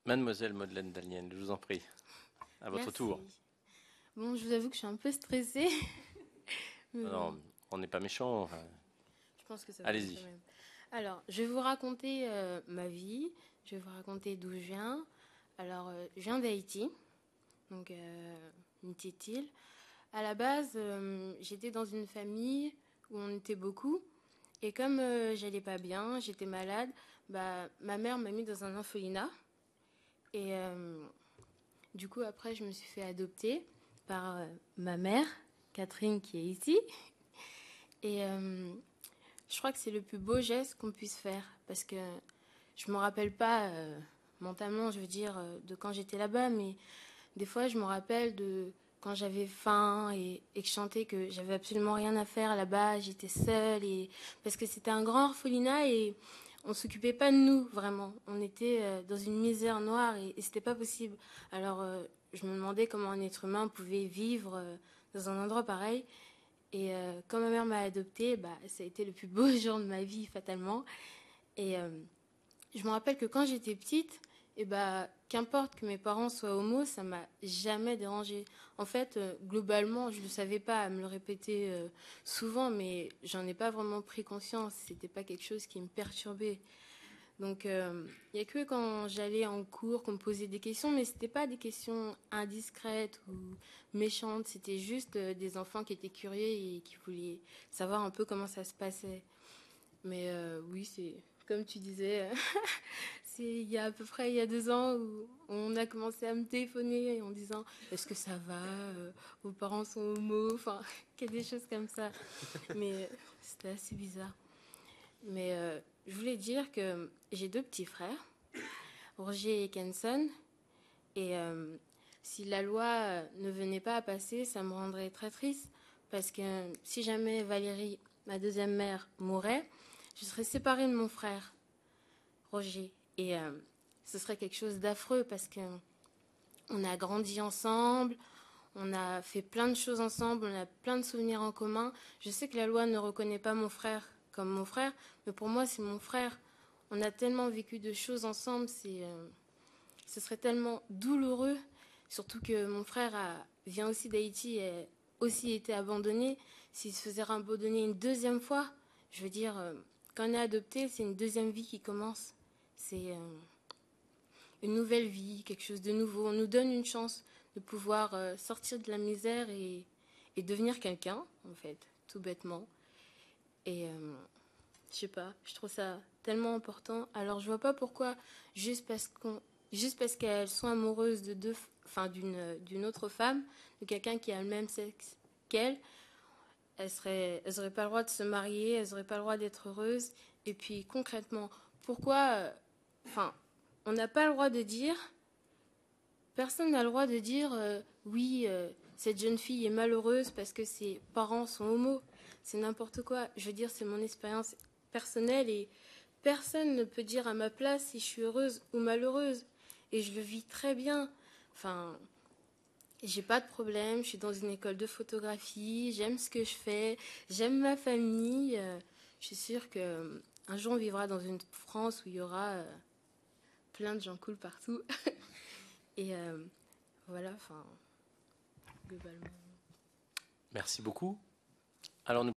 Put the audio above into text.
Mademoiselle Madeleine Dalienne, je vous en prie, à votre Merci. tour. Bon, je vous avoue que je suis un peu stressée. Mais bon, Non, on n'est pas méchant. je pense que ça va aller Allez-y. quand même. Alors, je vais vous raconter ma vie. Je vais vous raconter d'où je viens. Alors, je viens d'Haïti, donc une petite île. À la base, j'étais dans une famille où on était beaucoup. Et comme j'allais pas bien, j'étais malade, bah, ma mère m'a mis dans un orphelinat. Et du coup, après, je me suis fait adopter par ma mère, Catherine, qui est ici. Et je crois que c'est le plus beau geste qu'on puisse faire. Parce que je me rappelle pas mentalement, je veux dire, de quand j'étais là-bas, mais des fois, je me rappelle de quand j'avais faim et que je sentais que j'avais absolument rien à faire là-bas, j'étais seule. Parce que c'était un grand orphelinat et on s'occupait pas de nous, vraiment. On était dans une misère noire et c'était pas possible. Alors, je me demandais comment un être humain pouvait vivre dans un endroit pareil. Et quand ma mère m'a adoptée, bah, ça a été le plus beau jour de ma vie, fatalement. Et je me rappelle que quand j'étais petite, et bah, qu'importe que mes parents soient homo, ça m'a jamais dérangée. En fait, globalement, je ne le savais pas à me le répéter souvent, mais j'en ai pas vraiment pris conscience. C'était pas quelque chose qui me perturbait. Donc, il n'y a que quand j'allais en cours qu'on me posait des questions, mais c'était pas des questions indiscrètes ou méchantes. C'était juste des enfants qui étaient curieux et qui voulaient savoir un peu comment ça se passait. Mais oui, c'est comme tu disais, c'est il y a à peu près il y a 2 ans où on a commencé à me téléphoner en disant est-ce que ça va, vos parents sont homo, enfin, qu'il y a des choses comme ça. Mais c'était assez bizarre. Mais je voulais dire que j'ai 2 petits frères, Roger et Kenson, et si la loi ne venait pas à passer, ça me rendrait très triste parce que si jamais Valérie, ma deuxième mère, mourait, je serais séparée de mon frère Roger. Et ce serait quelque chose d'affreux parce que on a grandi ensemble, on a fait plein de choses ensemble, on a plein de souvenirs en commun. Je sais que la loi ne reconnaît pas mon frère comme mon frère, mais pour moi, c'est mon frère. On a tellement vécu de choses ensemble, ce serait tellement douloureux, surtout que mon frère vient aussi d'Haïti et a aussi été abandonné. S'il se faisait abandonner une deuxième fois, je veux dire, quand on est adopté, c'est une deuxième vie qui commence. C'est une nouvelle vie, quelque chose de nouveau. On nous donne une chance de pouvoir sortir de la misère et devenir quelqu'un, en fait, tout bêtement. Et je sais pas, je trouve ça tellement important. Alors je vois pas pourquoi, juste parce qu'on, juste parce qu'elles sont amoureuses de enfin d'une autre femme, de quelqu'un qui a le même sexe qu'elle, elles auraient pas le droit de se marier, elles auraient pas le droit d'être heureuses. Et puis concrètement, pourquoi, enfin, on n'a pas le droit de dire, personne n'a le droit de dire oui, cette jeune fille est malheureuse parce que ses parents sont homo. C'est n'importe quoi. Je veux dire, c'est mon expérience personnelle et personne ne peut dire à ma place si je suis heureuse ou malheureuse. Et je le vis très bien. Enfin, j'ai pas de problème. Je suis dans une école de photographie. J'aime ce que je fais. J'aime ma famille. Je suis sûre que un jour on vivra dans une France où il y aura plein de gens cool partout. Et voilà, enfin, globalement. Merci beaucoup. Alors, nous